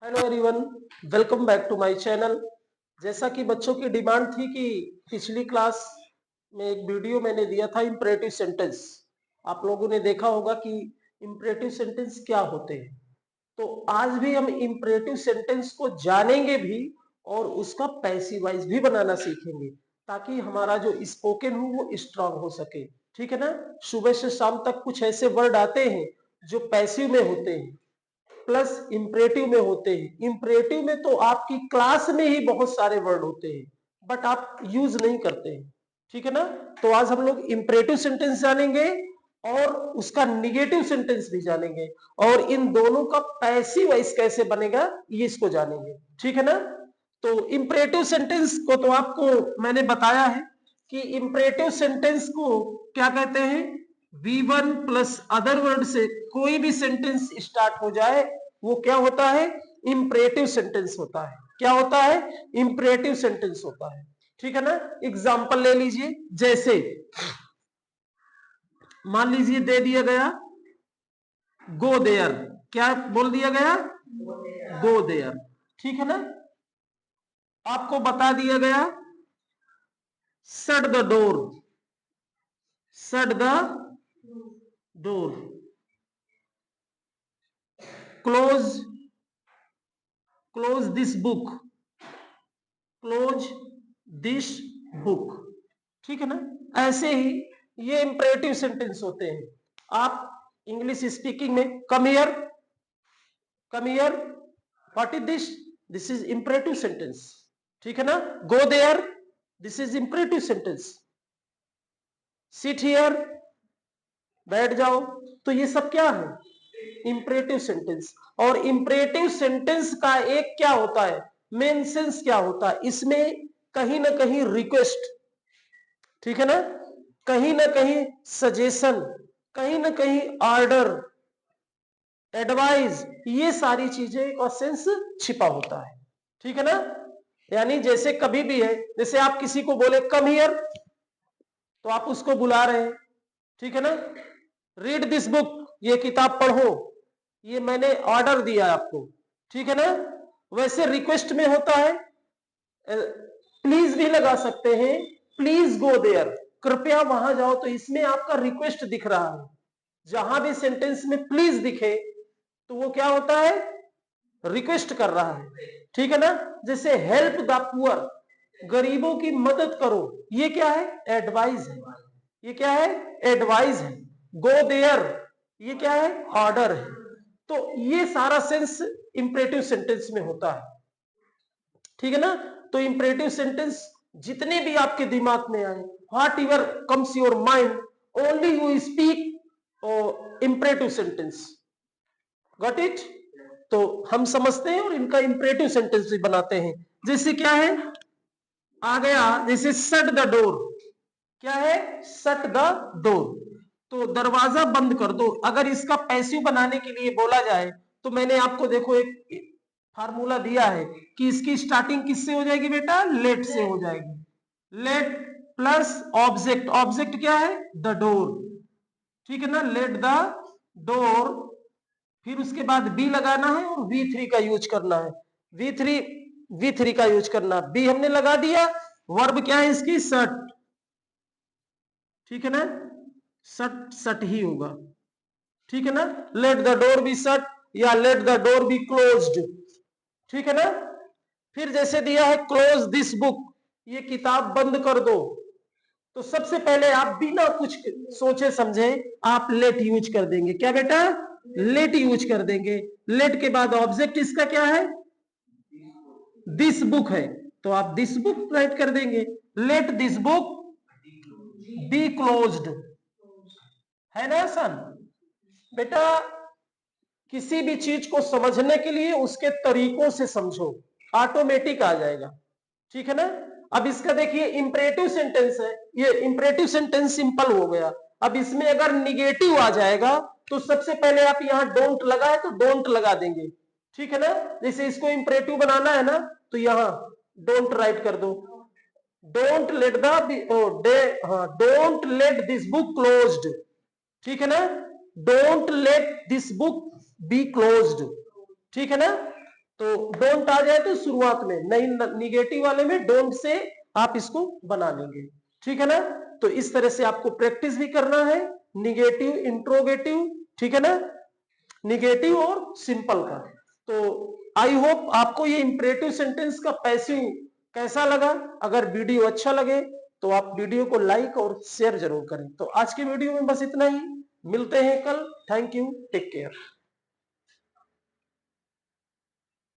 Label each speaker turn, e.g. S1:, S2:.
S1: Hello everyone, welcome back to my channel. जैसा कि बच्चों की डिमांड थी कि पिछली क्लास में एक वीडियो मैंने दिया था इंपरेटिव सेंटेंस। आप लोगों ने देखा होगा कि इंपरेटिव सेंटेंस क्या होते हैं। तो आज भी हम इंपरेटिव सेंटेंस को जानेंगे भी और उसका पैसिव वॉइस भी बनाना सीखेंगे, ताकि हमारा जो स्पोकन हो वो स्ट्रांग हो सके। ठीक है ना। सुबह से शाम तक कुछ ऐसे वर्ड आते हैं जो पैसिव में होते हैं प्लस इंपरेटिव में होते हैं। इंपरेटिव में तो आपकी क्लास में ही बहुत सारे वर्ड होते हैं बट आप यूज नहीं करते हैं। ठीक है ना। तो आज हम लोग इंपरेटिव सेंटेंस जानेंगे और उसका निगेटिव सेंटेंस भी जानेंगे और इन दोनों का पैसिव वॉइस कैसे बनेगा ये इसको जानेंगे। ठीक है ना। तो इंपरेटिव सेंटेंस को तो आपको मैंने बताया है कि इंपरेटिव सेंटेंस को क्या कहते हैं। V1 प्लस अदर वर्ड से कोई भी सेंटेंस स्टार्ट हो जाए वो क्या होता है, इंपरेटिव सेंटेंस होता है। क्या होता है, इंपरेटिव सेंटेंस होता है। ठीक है ना। एग्जांपल ले लीजिए, जैसे मान लीजिए दे दिया गया गो देयर। क्या बोल दिया गया, गो देयर। ठीक है ना। आपको बता दिया गया shut the door, shut the door, close close this book, close this book. ठीक है ना। ऐसे ही ये इंपरेटिव सेंटेंस होते हैं। आप इंग्लिश स्पीकिंग में come here, come here, what is this, this is imperative sentence. ठीक है ना। Go there, this is imperative sentence. Sit here, बैठ जाओ। तो ये सब क्या है, इंपरेटिव सेंटेंस। और इंपरेटिव सेंटेंस का एक क्या होता है, मेन सेंस क्या होता है, इसमें कहीं ना कहीं रिक्वेस्ट, ठीक है ना, कहीं ना कहीं सजेशन, कहीं ना कहीं ऑर्डर, एडवाइस, ये सारी चीजें का सेंस छिपा होता है। ठीक है ना। यानी जैसे कभी भी है, जैसे आप किसी को बोले कम हियर तो आप उसको बुला रहे हैं। ठीक है ना। रीड दिस बुक, ये किताब पढ़ो, ये मैंने ऑर्डर दिया आपको। ठीक है ना। वैसे रिक्वेस्ट में होता है प्लीज भी लगा सकते हैं, प्लीज गो देयर, कृपया वहां जाओ। तो इसमें आपका रिक्वेस्ट दिख रहा है। जहां भी सेंटेंस में प्लीज दिखे तो वो क्या होता है, रिक्वेस्ट कर रहा है। ठीक है ना। जैसे हेल्प द पुअर, गरीबों की मदद करो, ये क्या है, एडवाइस है। ये क्या है, एडवाइस है। गो देयर, ये क्या है, ऑर्डर है। तो ये सारा सेंस इंपरेटिव सेंटेंस में होता है। ठीक है ना। तो इंपरेटिव सेंटेंस जितने भी आपके दिमाग में आए, what ever comes your mind, only you speak imperative sentence. Got it. तो हम समझते हैं और इनका इंपरेटिव सेंटेंस भी बनाते हैं। जैसे क्या है, आ गया जैसे शट द डोर। क्या है, शट द डोर, तो दरवाजा बंद कर दो। अगर इसका पैसिव बनाने के लिए बोला जाए तो मैंने आपको देखो एक फार्मूला दिया है कि इसकी स्टार्टिंग किससे हो जाएगी बेटा, लेट से हो जाएगी। लेट प्लस ऑब्जेक्ट, ऑब्जेक्ट क्या है, द डोर। ठीक है ना। लेट द डोर, फिर उसके बाद बी लगाना है और V3 का यूज करना है। V3 का यूज करना, बी हमने लगा दिया। वर्ब क्या है इसकी, शट। ठीक है ना। शट शट ही होगा। ठीक है ना। Let the door be shut या let the door be closed. ठीक है ना। फिर जैसे दिया है क्लोज दिस बुक, ये किताब बंद कर दो। तो सबसे पहले आप बिना कुछ सोचे समझे आप लेट यूज कर देंगे। क्या बेटा, लेट यूज कर देंगे। लेट के बाद ऑब्जेक्ट इसका क्या है, दिस बुक है, तो आप दिस बुक राइट कर देंगे। Let this book be closed, है ना आसान बेटा। किसी भी चीज को समझने के लिए उसके तरीकों से समझो, ऑटोमेटिक आ जाएगा। ठीक है ना। अब इसका देखिए इंपरेटिव सेंटेंस है, ये इंपरेटिव सेंटेंस सिंपल हो गया। अब इसमें अगर निगेटिव आ जाएगा तो सबसे पहले आप यहां डोंट लगा है तो डोंट लगा देंगे। ठीक है ना। जैसे इसको इंपरेटिव बनाना है ना तो यहां डोंट राइट कर दो। Don't let the don't let this book closed. ठीक है ना। Don't let this book B closed. ठीक है ना। तो डोंट आ जाए तो शुरुआत में, नहीं निगेटिव वाले में डोंट से आप इसको बना लेंगे, ठीक है ना। तो इस तरह से आपको प्रैक्टिस भी करना है, निगेटिव, इंट्रोगेटिव, ठीक है ना, निगेटिव और सिंपल का। तो आई होप आपको ये इंपरेटिव सेंटेंस का पैसिव कैसा लगा। अगर वीडियो अच्छा लगे तो आप वीडियो को लाइक और शेयर जरूर करें। तो आज के वीडियो में बस इतना ही, मिलते हैं कल। Thank you, take care.